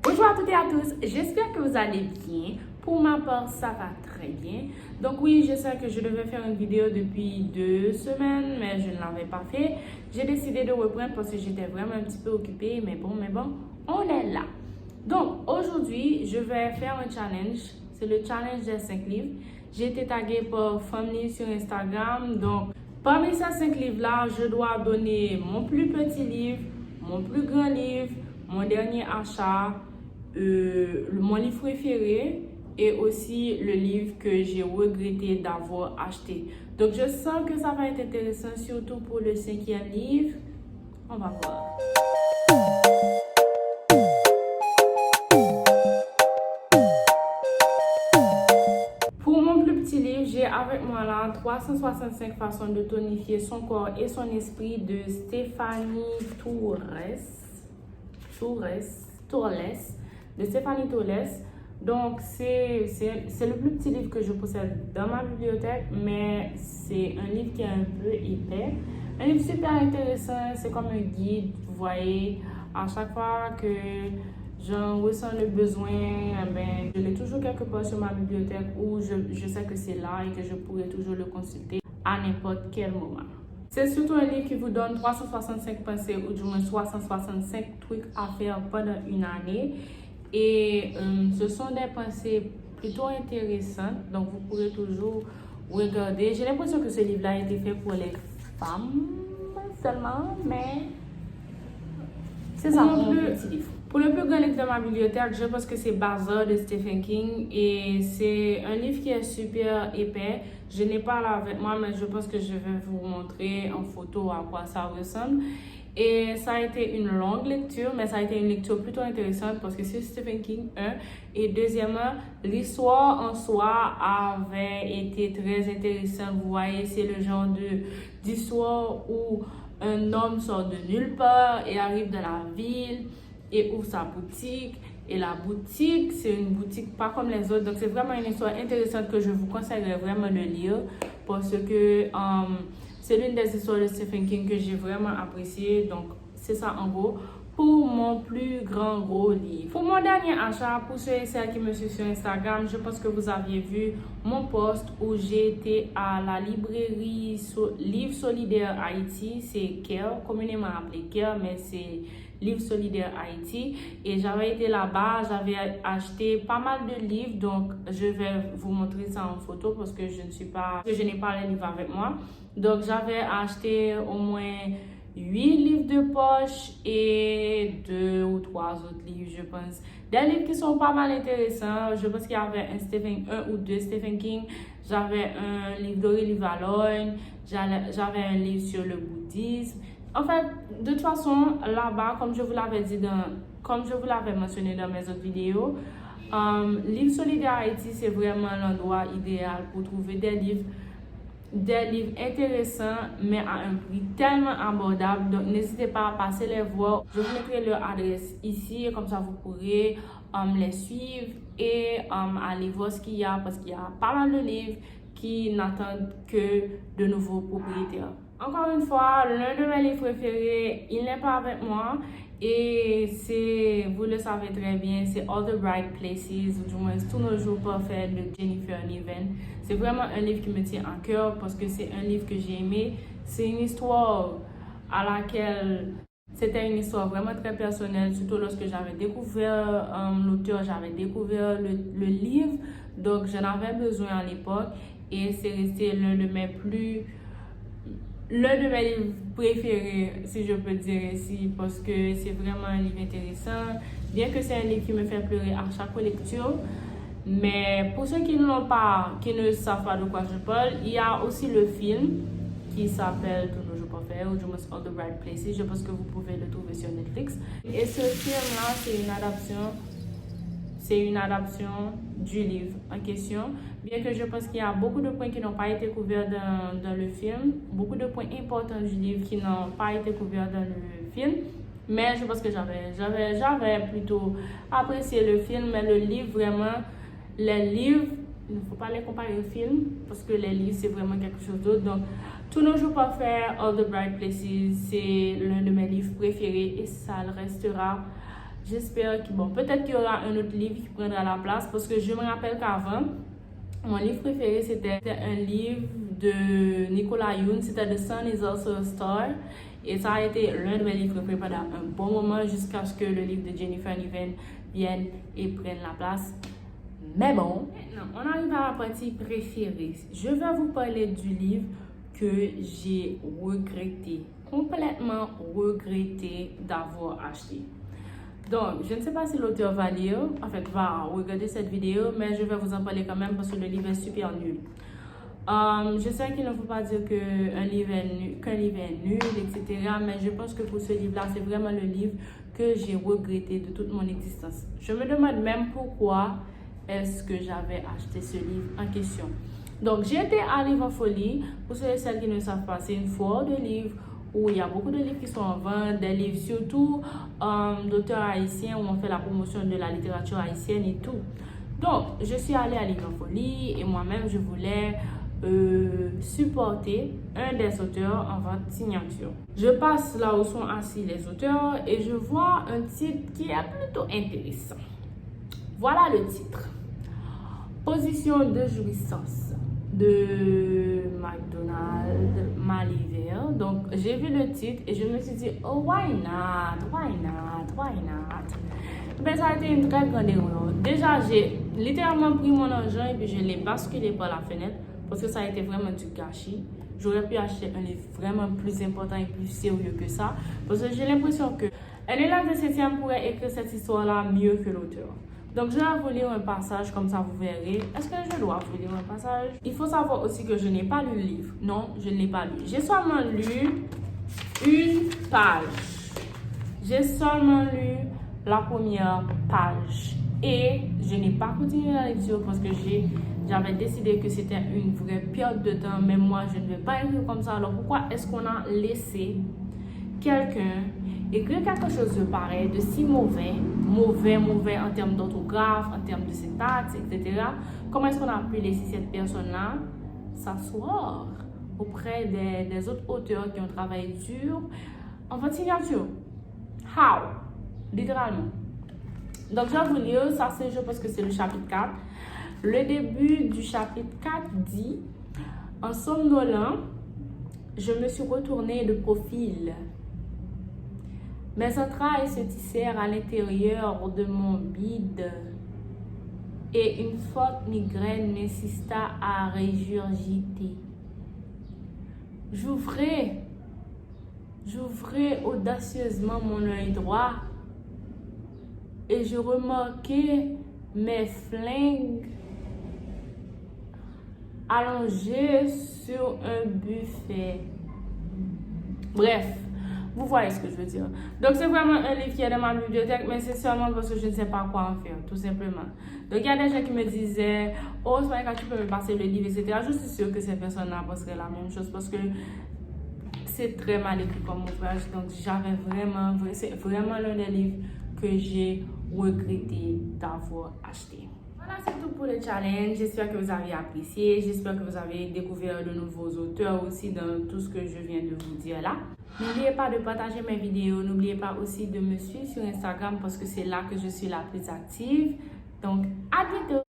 Bonjour à toutes et à tous, j'espère que vous allez bien. Pour ma part, ça va très bien. Donc oui, je sais que je devais faire une vidéo depuis 2 semaines, mais je ne l'avais pas fait. J'ai décidé de reprendre parce que j'étais vraiment un petit peu occupée, mais bon, on est là. Donc aujourd'hui, je vais faire un challenge. C'est le challenge des 5 livres. J'ai été taguée par Family sur Instagram. Donc parmi ces 5 livres-là, je dois donner mon plus petit livre, mon plus grand livre, mon dernier achat, mon livre préféré et aussi le livre que j'ai regretté d'avoir acheté. Donc je sens que ça va être intéressant, surtout pour le 5e livre. On va voir. Pour mon plus petit livre, j'ai avec moi là 365 façons de tonifier son corps et son esprit de Stéphanie Tourles. Donc, c'est le plus petit livre que je possède dans ma bibliothèque, mais c'est un livre qui est un peu épais. Un livre super intéressant, c'est comme un guide, vous voyez, à chaque fois que j'en ressens le besoin, je l'ai toujours quelque part sur ma bibliothèque où je sais que c'est là et que je pourrais toujours le consulter à n'importe quel moment. C'est surtout un livre qui vous donne 365 pensées ou du moins 365 trucs à faire pendant une année. Et ce sont des pensées plutôt intéressantes, donc vous pourrez toujours regarder. J'ai l'impression que ce livre-là a été fait pour les femmes seulement, mais c'est ça mon petit livre. Pour le plus grand livre de ma bibliothèque, je pense que c'est Bazar de Stephen King et c'est un livre qui est super épais. Je n'ai pas là avec moi, mais je pense que je vais vous montrer en photo à quoi ça ressemble. Et ça a été une longue lecture, mais ça a été une lecture plutôt intéressante parce que c'est Stephen King, et deuxièmement, l'histoire en soi avait été très intéressante. Vous voyez, c'est le genre d'histoire où un homme sort de nulle part et arrive dans la ville et ouvre sa boutique. Et la boutique, c'est une boutique pas comme les autres. Donc, c'est vraiment une histoire intéressante que je vous conseillerais vraiment de lire parce que c'est l'une des histoires de Stephen King que j'ai vraiment apprécié. Donc, c'est ça en gros pour mon plus gros livre. Pour mon dernier achat, pour ceux et celles qui me suivent sur Instagram, je pense que vous aviez vu mon post où j'ai été à la librairie Livre Solidaire Haïti. C'est CARE, communément appelé CARE, mais c'est Livre Solidaire Haïti. Et j'avais été là-bas, j'avais acheté pas mal de livres. Donc, je vais vous montrer ça en photo parce que je n'ai pas les livres avec moi. Donc, j'avais acheté au moins 8 livres de poche et 2 ou 3 autres livres, je pense. Des livres qui sont pas mal intéressants. Je pense qu'il y avait un ou deux Stephen King. J'avais un livre d'Aurélie Valogne. J'avais un livre sur le bouddhisme. En fait, de toute façon, là-bas, comme je vous l'avais mentionné dans mes autres vidéos, Livre Solidaire Haïti, c'est vraiment l'endroit idéal pour trouver des livres intéressants, mais à un prix tellement abordable. Donc, n'hésitez pas à passer les voir. Je vous mettrai leur adresse ici, comme ça vous pourrez les suivre et aller voir ce qu'il y a, parce qu'il y a pas mal de livres qui n'attendent que de nouveaux propriétaires. Encore une fois, l'un de mes livres préférés, il n'est pas avec moi. Et vous le savez très bien, c'est All the Bright Places, ou du moins Tous nos jours parfaits de Jennifer Niven. C'est vraiment un livre qui me tient à cœur parce que c'est un livre que j'ai aimé. C'est une histoire à laquelle c'était une histoire vraiment très personnelle, surtout lorsque j'avais découvert l'auteur, j'avais découvert le livre. Donc j'en avais besoin à l'époque et c'est resté l'un de mes livres préférés, si je peux dire ainsi, parce que c'est vraiment un livre intéressant, bien que c'est un livre qui me fait pleurer à chaque lecture. Mais pour ceux qui ne savent pas de quoi je parle, il y a aussi le film qui s'appelle Tous nos jours parfaits, ou du moins All the Bright Places. Je pense que vous pouvez le trouver sur Netflix. Et ce film-là, c'est une adaptation du livre en question. Bien que je pense qu'il y a beaucoup de points qui n'ont pas été couverts dans le film, beaucoup de points importants du livre qui n'ont pas été couverts dans le film. Mais je pense que j'avais plutôt apprécié le film, mais le livre vraiment, les livres, il ne faut pas les comparer au film parce que les livres c'est vraiment quelque chose d'autre. Donc, Tous nos jours parfaits, All the Bright Places, c'est l'un de mes livres préférés et ça le restera J'espère que, bon, peut-être qu'il y aura un autre livre qui prendra la place parce que je me rappelle qu'avant, mon livre préféré c'était un livre de Nicolas Yoon, c'était The Sun is Also a Star. Et ça a été l'un de mes livres préférés pendant un bon moment jusqu'à ce que le livre de Jennifer Niven vienne et prenne la place. Mais bon, maintenant, on arrive à la partie préférée. Je vais vous parler du livre que j'ai regretté, complètement regretté d'avoir acheté. Donc, je ne sais pas si l'auteur va lire, en fait, va regarder cette vidéo, mais je vais vous en parler quand même parce que le livre est super nul. Je sais qu'il ne faut pas dire qu'un livre est nul, etc. Mais je pense que pour ce livre-là, c'est vraiment le livre que j'ai regretté de toute mon existence. Je me demande même pourquoi est-ce que j'avais acheté ce livre en question. Donc, j'ai été à Livre-en-Folie. Pour ceux et celles qui ne savent pas, c'est une foire de livres où il y a beaucoup de livres qui sont en vente, des livres surtout d'auteurs haïtiens où on fait la promotion de la littérature haïtienne et tout. Donc, je suis allée à Livre-en-Folie et moi-même, je voulais supporter un des auteurs en vente signature. Je passe là où sont assis les auteurs et je vois un titre qui est plutôt intéressant. Voilà le titre. Position de jouissance de McDonald Maliver. Donc, j'ai vu le titre et je me suis dit, oh, why not? Ben, ça a été une très grande erreur. Déjà, j'ai littéralement pris mon argent et puis je l'ai basculé par la fenêtre parce que ça a été vraiment du gâchis. J'aurais pu acheter un livre vraiment plus important et plus sérieux que ça parce que j'ai l'impression que un élève de 7e pourrait écrire cette histoire-là mieux que l'auteur. Donc, je vais vous lire un passage, comme ça vous verrez. Est-ce que je dois vous lire un passage? Il faut savoir aussi que je n'ai pas lu le livre. Non, je ne l'ai pas lu. J'ai seulement lu une page. J'ai seulement lu la première page. Et je n'ai pas continué la lecture parce que j'avais décidé que c'était une vraie perte de temps. Mais moi, je ne vais pas écrire comme ça. Alors, pourquoi est-ce qu'on a laissé quelqu'un écrire quelque chose de pareil, de si mauvais en termes d'orthographe, en termes de syntaxe, etc. Comment est-ce qu'on a pu laisser cette personne-là s'asseoir auprès des autres auteurs qui ont travaillé dur en votre signature? How? Littéralement. Donc, je vais vous lire, ça c'est, je pense que c'est le chapitre 4. Le début du chapitre 4 dit, en somnolant, je me suis retournée de profil. Mes entrailles se tissèrent à l'intérieur de mon bide et une forte migraine m'insista à régurgiter. J'ouvrais audacieusement mon œil droit et je remarquai mes flingues allongées sur un buffet. Bref. Vous voyez ce que je veux dire. Donc, c'est vraiment un livre qui est dans ma bibliothèque, mais c'est seulement parce que je ne sais pas quoi en faire, tout simplement. Donc, il y a des gens qui me disaient, oh, Smaïka, tu peux me passer le livre, etc. Je suis sûre que ces personnes-là penseraient la même chose parce que c'est très mal écrit comme ouvrage. Donc, c'est vraiment l'un des livres que j'ai regretté d'avoir acheté. Voilà, c'est tout pour le challenge. J'espère que vous avez apprécié. J'espère que vous avez découvert de nouveaux auteurs aussi dans tout ce que je viens de vous dire là. N'oubliez pas de partager mes vidéos. N'oubliez pas aussi de me suivre sur Instagram parce que c'est là que je suis la plus active. Donc, à bientôt!